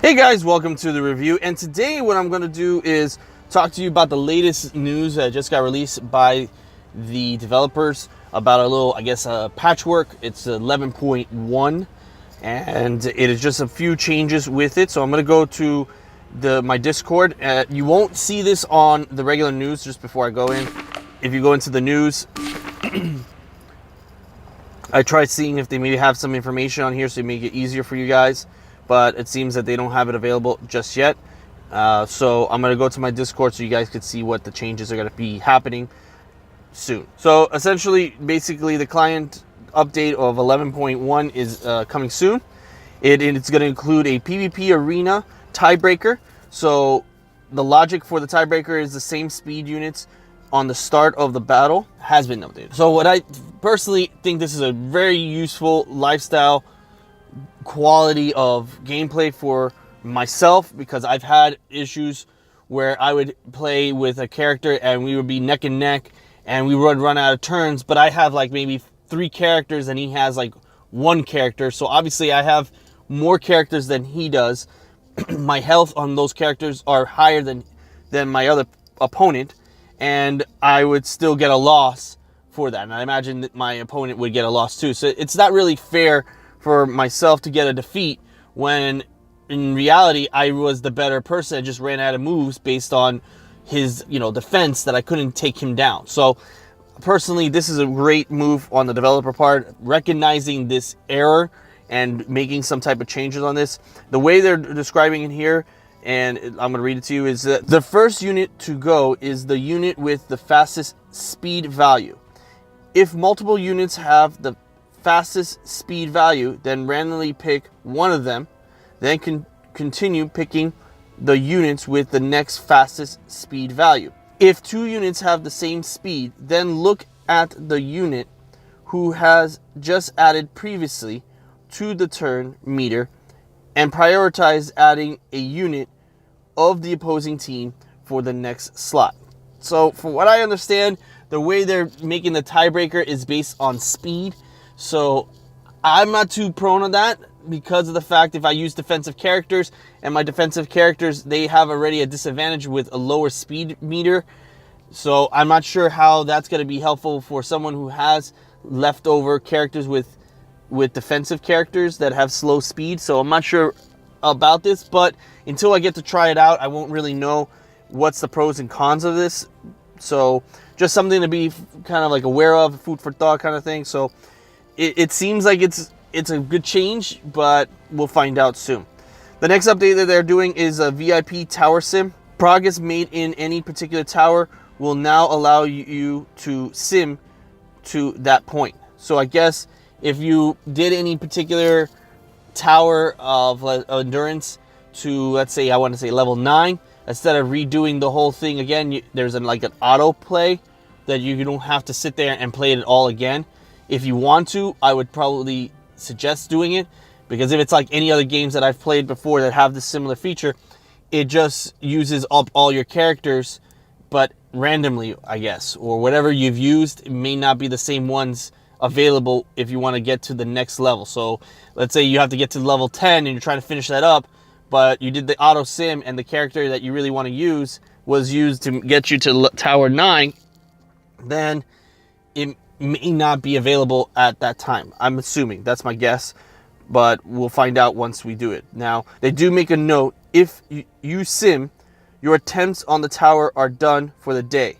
Hey guys, welcome to the review, and today what I'm going to do is talk to you about the latest news that just got released by the developers about a little, patchwork. It's 11.1, and it is just a few changes with it. So I'm going to go to my Discord. You won't see this on the regular news just before I go in. If you go into the news, I tried seeing if they maybe have some information on here so it make it easier for you guys, but it seems that they don't have it available just yet. So I'm going to go to my Discord so you guys can see what the changes are going to be happening soon. So essentially, basically, the client update of 11.1 is coming soon. It's going to include a PvP arena tiebreaker. So the logic for the tiebreaker is the same speed units on the start of the battle has been updated. So what I personally think, this is a very useful lifestyle quality of gameplay for myself, because I've had issues where I would play with a character and we would be neck and neck and we would run out of turns, but I have like maybe 3 characters and he has like 1 character. So obviously I have more characters than he does. My health on those characters are higher than my other opponent, and I would still get a loss for that. And I imagine that my opponent would get a loss too. So it's not really fair for myself to get a defeat when in reality I was the better person. I just ran out of moves based on his, defense, that I couldn't take him down. So personally, this is a great move on the developer part, recognizing this error and making some type of changes on this. The way they're describing it here, and I'm going to read it to you, is that the first unit to go is the unit with the fastest speed value. If multiple units have the fastest speed value, then randomly pick one of them, then continue picking the units with the next fastest speed value. If 2 units have the same speed, then look at the unit who has just added previously to the turn meter and prioritize adding a unit of the opposing team for the next slot. So from what I understand, the way they're making the tiebreaker is based on speed. So I'm not too prone on that, because of the fact if I use defensive characters and my defensive characters, they have already a disadvantage with a lower speed meter. So I'm not sure how that's going to be helpful for someone who has leftover characters with defensive characters that have slow speed. So I'm not sure about this, but until I get to try it out, I won't really know what's the pros and cons of this. So just something to be kind of like aware of, food for thought kind of thing. So it seems like it's a good change, but we'll find out soon. The next update that they're doing is a VIP Tower Sym. Progress made in any particular tower will now allow you to sim to that point. So I guess if you did any particular tower of endurance to, let's say, I want to say level 9, instead of redoing the whole thing again, there's an auto play that you don't have to sit there and play it all again. If you want to, I would probably suggest doing it, because if it's like any other games that I've played before that have this similar feature, it just uses up all your characters, but randomly, I guess, or whatever you've used, it may not be the same ones available if you want to get to the next level. So let's say you have to get to level 10 and you're trying to finish that up, but you did the auto sim and the character that you really want to use was used to get you to tower 9, then it may not be available at that time. I'm assuming, that's my guess, but we'll find out once we do it. Now, they do make a note: if you sim, your attempts on the tower are done for the day.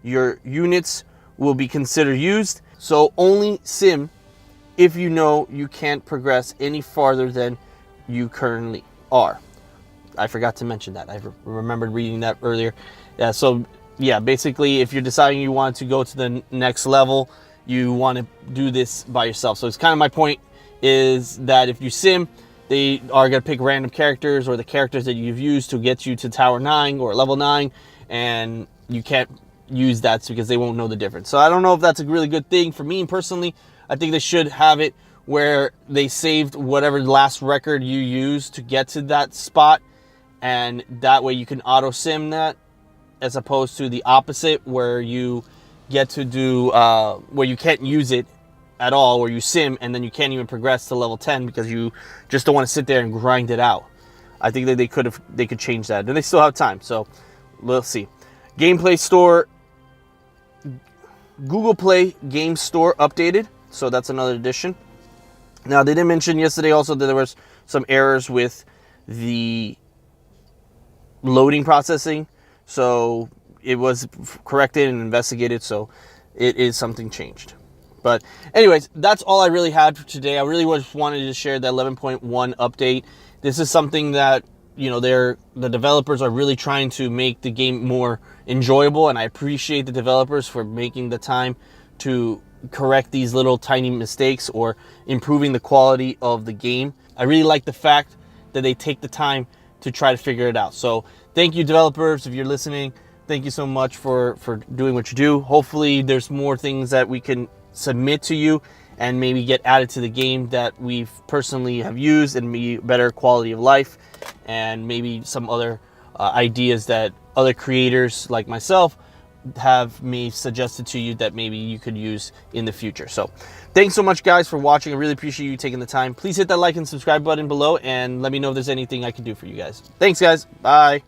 Your units will be considered used, so only sim if you know you can't progress any farther than you currently are. I forgot to mention that. I remembered reading that earlier. Yeah, so yeah, basically, if you're deciding you want to go to the next level, you want to do this by yourself. So it's kind of my point, is that if you sim, they are going to pick random characters or the characters that you've used to get you to tower 9 or level 9, and you can't use that because they won't know the difference. So I don't know if that's a really good thing. For me personally, I think they should have it where they saved whatever last record you used to get to that spot, and that way you can auto sim that, as opposed to the opposite where you get to do where you can't use it at all, where you sim and then you can't even progress to level 10 because you just don't want to sit there and grind it out. I think that they could change that, and they still have time. So we'll see. Gameplay Store, Google Play Game Store updated, so that's another addition. Now, they didn't mention yesterday also that there was some errors with the loading processing, so it was corrected and investigated, so it is something changed. But anyways, that's all I really had for today. I really just wanted to share the 11.1 update. This is something that, you know, the developers are really trying to make the game more enjoyable, and I appreciate the developers for making the time to correct these little tiny mistakes or improving the quality of the game. I really like the fact that they take the time to try to figure it out. So thank you, developers, if you're listening. Thank you so much for doing what you do. Hopefully there's more things that we can submit to you and maybe get added to the game that we've personally have used and be better quality of life, and maybe some other ideas that other creators like myself have me suggested to you that maybe you could use in the future. So thanks so much, guys, for watching. I really appreciate you taking the time. Please hit that like and subscribe button below and let me know if there's anything I can do for you guys. Thanks, guys. Bye.